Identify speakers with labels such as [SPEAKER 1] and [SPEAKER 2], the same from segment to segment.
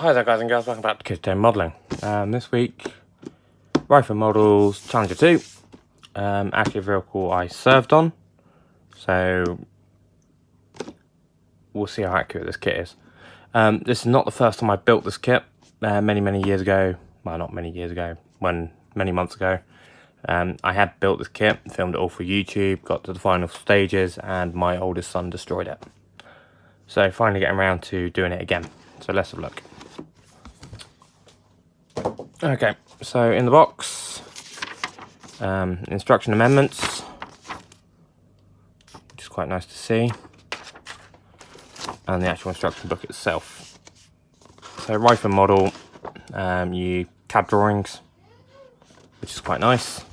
[SPEAKER 1] Hi there guys and girls, welcome back to Kids Day Modelling. This week, Rfm Models Challenger 2. Actually a vehicle I served on, so we'll see how accurate this kit is. This is not the first time I built this kit. Many years ago, well not many years ago, many months ago, I had built this kit, filmed it all for YouTube, got to the final stages and my oldest son destroyed it. So finally getting around to doing it again. So let's have a look. Okay, so in the box, instruction amendments, which is quite nice to see, and the actual instruction book itself. So Rfm model, you tab drawings, which is quite nice.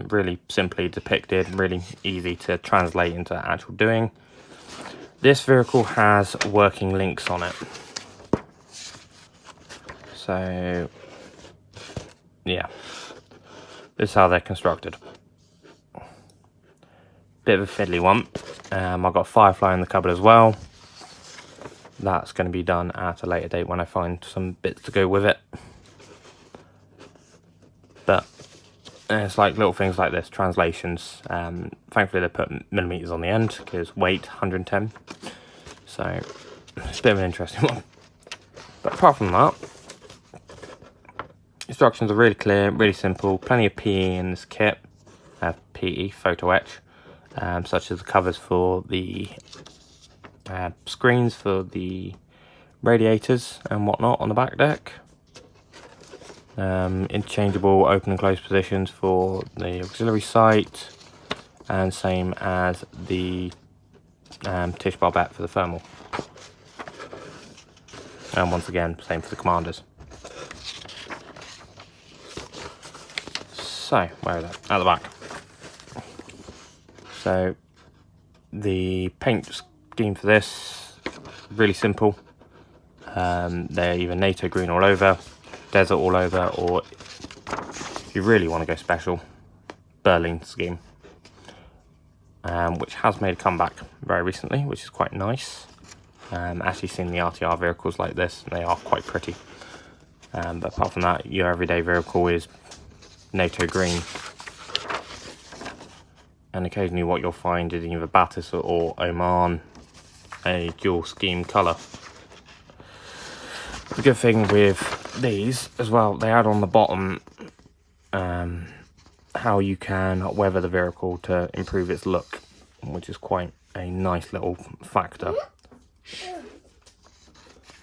[SPEAKER 1] Really simply depicted, really easy to translate into actual doing. This vehicle has working links on it. So, yeah, this is how they're constructed. Bit of a fiddly one. I've got a Firefly in the cupboard as well. That's going to be done at a later date when I find some bits to go with it. But it's like little things like this, translations. Thankfully they put millimeters on the end because weight 110. So it's a bit of an interesting one. But apart from that, instructions are really clear, really simple. Plenty of PE in this kit. PE, photo etch, such as the covers for the screens for the radiators and whatnot on the back deck. Interchangeable open and close positions for the auxiliary sight, and same as the tish barbette for the thermal. And once again, same for the commanders. So, where is that? At the back. So, the paint scheme for this, really simple. They're either NATO green all over, desert all over, or if you really want to go special, Berlin scheme. Which has made a comeback very recently, which is quite nice. Actually seen the RTR vehicles like this, and they are quite pretty. But apart from that, your everyday vehicle is NATO green. And occasionally what you'll find is either Batis or Oman, a dual scheme colour. The good thing with these as well, they add on the bottom how you can weather the vehicle to improve its look, which is quite a nice little factor.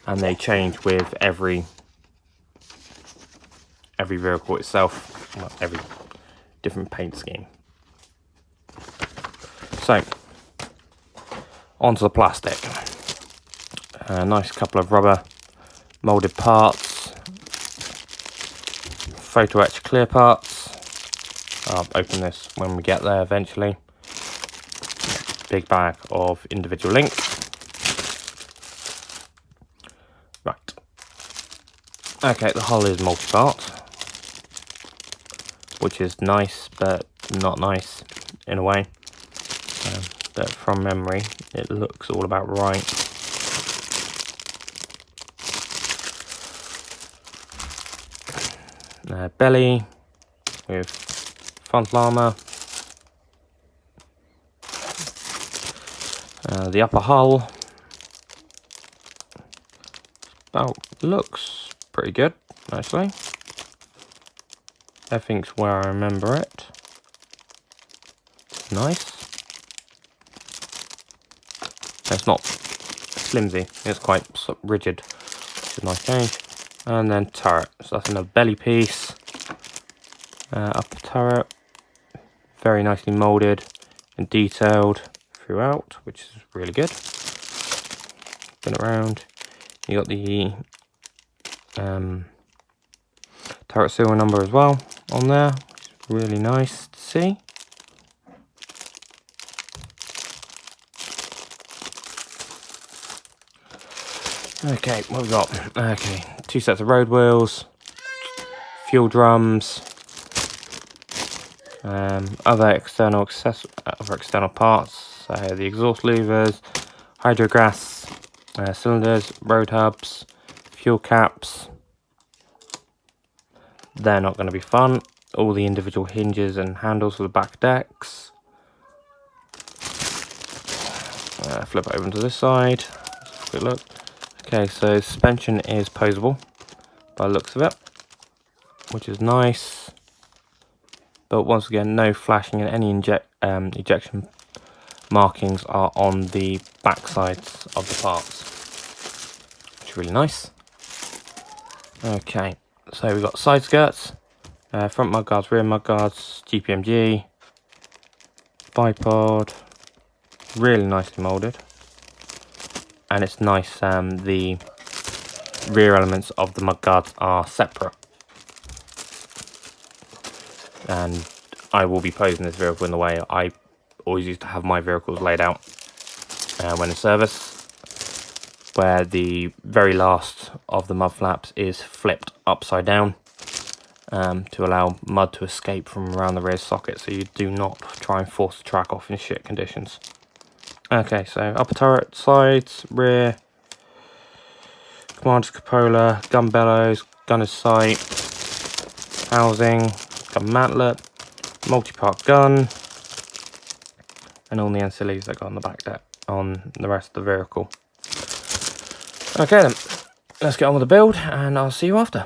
[SPEAKER 1] And they change with every vehicle itself, well, every different paint scheme. So, onto the plastic. A nice couple of rubber molded parts, photo etch clear parts. I'll open this when we get there eventually. Big bag of individual links. Right. Okay, the hull is multi-part, which is nice, but not nice in a way. But from memory, it looks all about right. Belly with frontal armour. The upper hull. Looks pretty good, actually. Everything's where I remember it. Nice. It's not flimsy, it's quite rigid, which is a nice change. And then turret, so that's another belly piece. Upper turret, very nicely moulded and detailed throughout, which is really good. Spin around. You got the turret serial number as well on there, which is really nice to see. Okay, what have we got? Okay, 2 sets of road wheels, fuel drums, other external parts, so the exhaust louvers, hydrogas, cylinders, road hubs, fuel caps. They're not going to be fun. All the individual hinges and handles for the back decks. Flip it over to this side. Let's have a quick look. Okay, so suspension is posable by the looks of it, which is nice. But once again, no flashing, and any ejection markings are on the back sides of the parts, which is really nice. Okay, so we've got side skirts, front mudguards, rear mudguards, GPMG, bipod, really nicely moulded. And it's nice, the rear elements of the mudguards are separate. And I will be posing this vehicle in the way I always used to have my vehicles laid out when in service, where the very last of the mud flaps is flipped upside down to allow mud to escape from around the rear socket, so you do not try and force the track off in shit conditions. Okay, so upper turret, sides, rear, commander's cupola, gun bellows, gunner's sight, housing, gun mantlet, multi-part gun, and all the ancillaries that go on the back deck on the rest of the vehicle. Okay then, let's get on with the build and I'll see you after.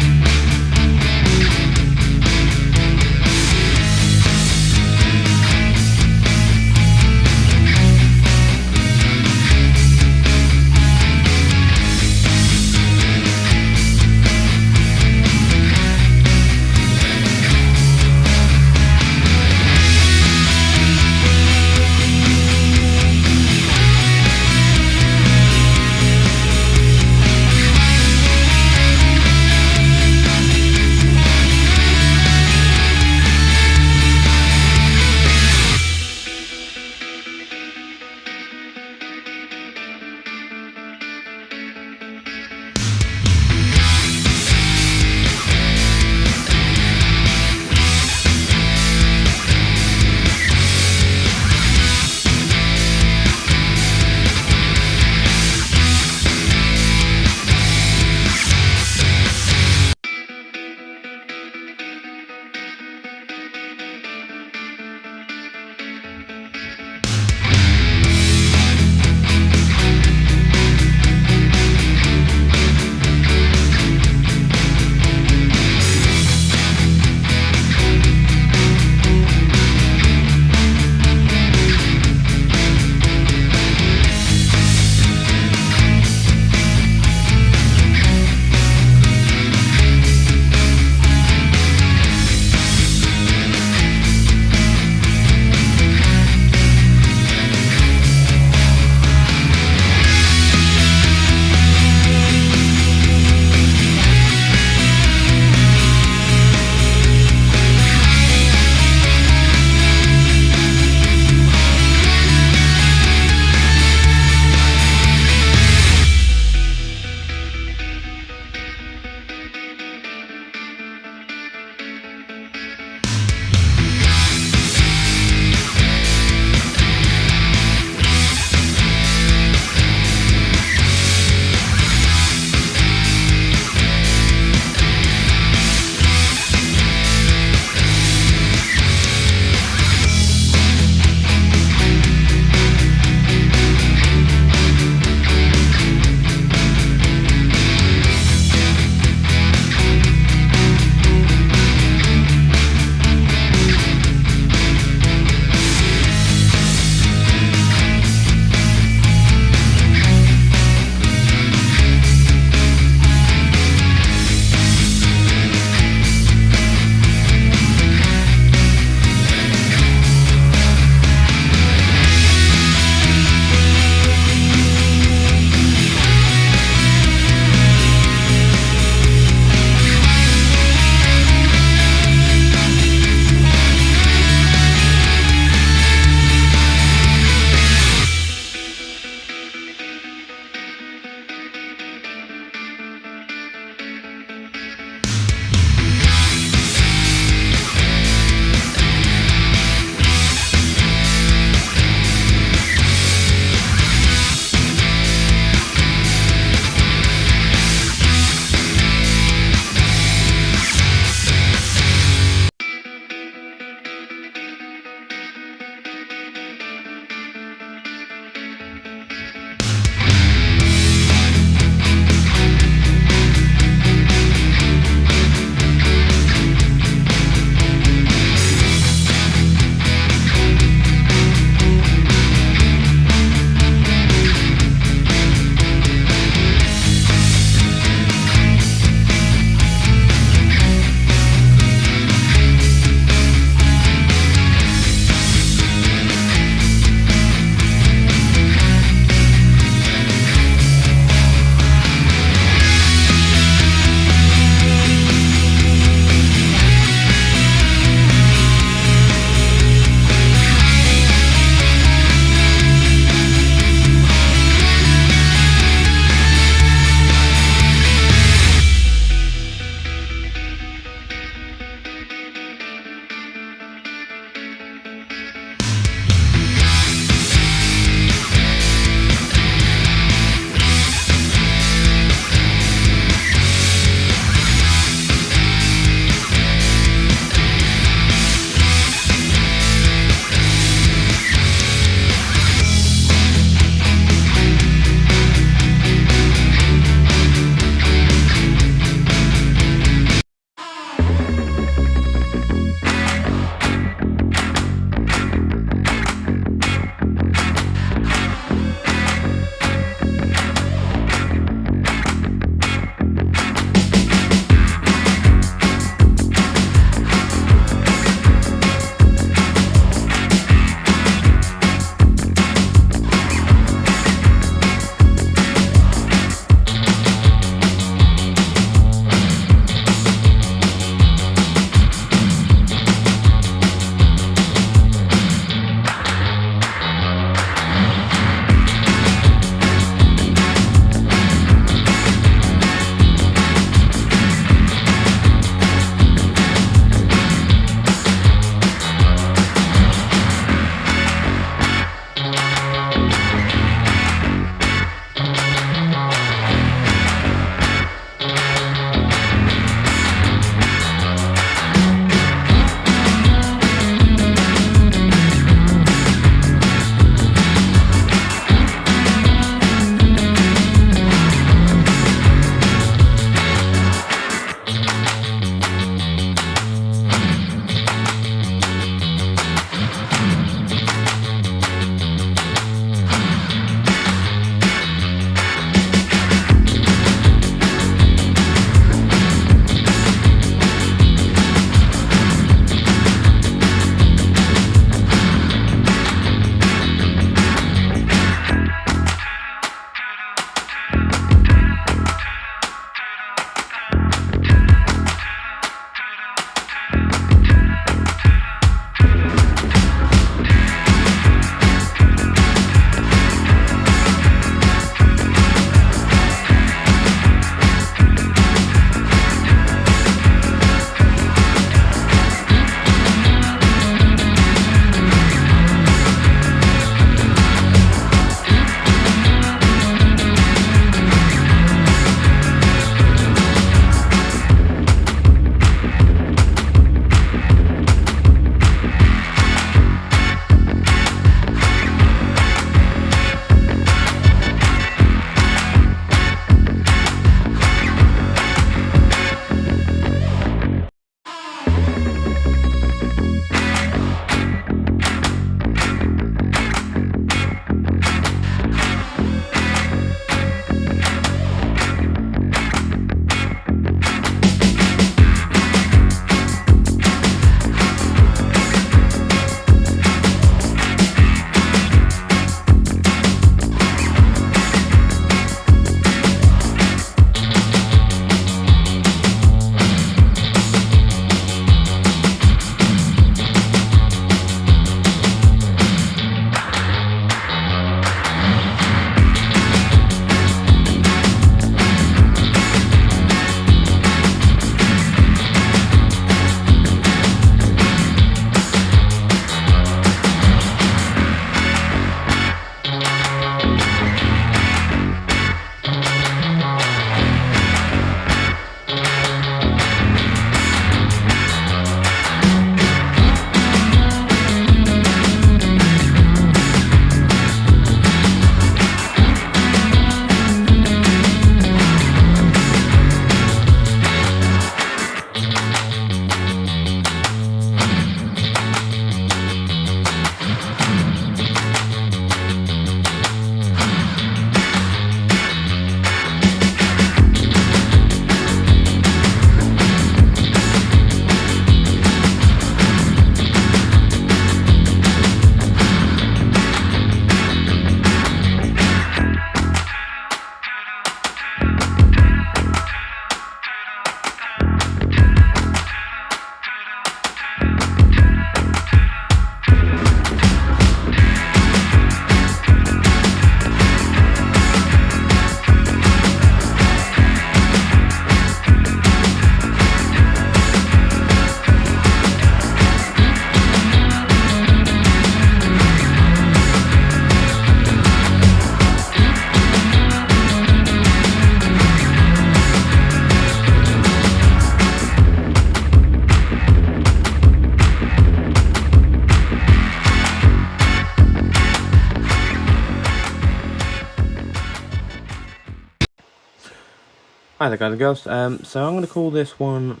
[SPEAKER 1] Hi there guys and girls, so I'm going to call this one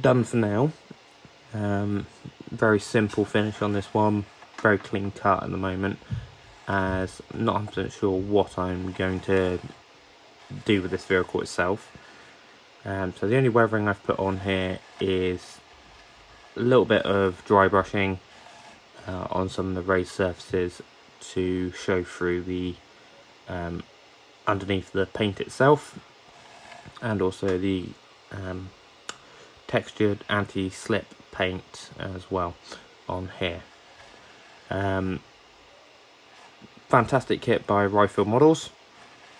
[SPEAKER 1] done for now. Very simple finish on this one, very clean cut at the moment, as I'm not 100% sure what I'm going to do with this vehicle itself. So the only weathering I've put on here is a little bit of dry brushing on some of the raised surfaces to show through the underneath the paint itself, and also the textured anti-slip paint as well on here. Fantastic kit by Rfm Models.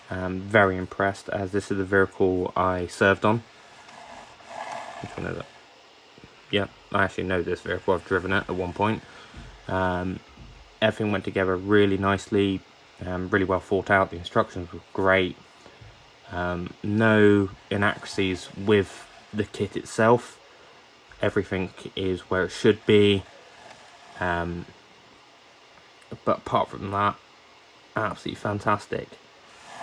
[SPEAKER 1] Very impressed, as this is the vehicle I served on. Which one is it? Yeah, I actually know this vehicle. I've driven it at one point. Everything went together really nicely, really well thought out. The instructions were great. No inaccuracies with the kit itself. Everything is where it should be. But apart from that, absolutely fantastic.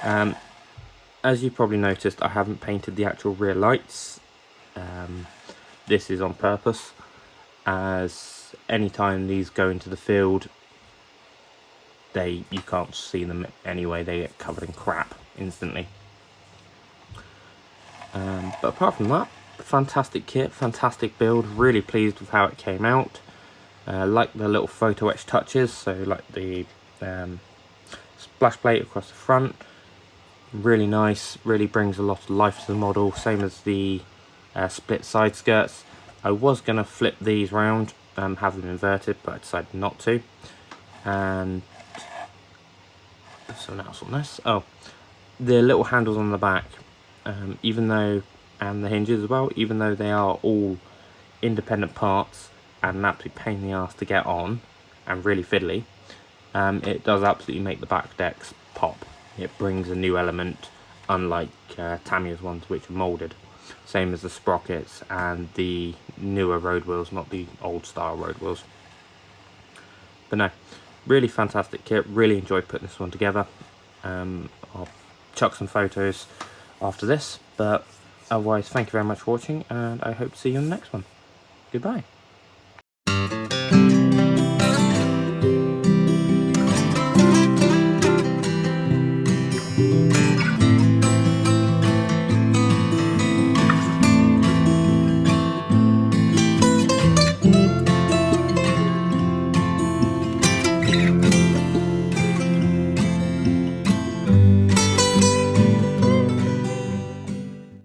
[SPEAKER 1] As you probably noticed, I haven't painted the actual rear lights. This is on purpose, as anytime these go into the field, you can't see them anyway. They get covered in crap instantly. But apart from that, fantastic kit, fantastic build. Really pleased with how it came out. Like the little photo etch touches, so like the splash plate across the front, really nice. Really brings a lot of life to the model. Same as the split side skirts. I was going to flip these round, have them inverted, but I decided not to. And something else on this. Oh, the little handles on the back, and the hinges as well, even though they are all independent parts and an absolute pain in the ass to get on and really fiddly, it does absolutely make the back decks pop. It brings a new element, unlike Tamiya's ones, which are moulded. Same as the sprockets and the newer road wheels, not the old style road wheels. But no, really fantastic kit. Really enjoyed putting this one together. I'll chuck some photos after this, but otherwise, thank you very much for watching, and I hope to see you on the next one. Goodbye.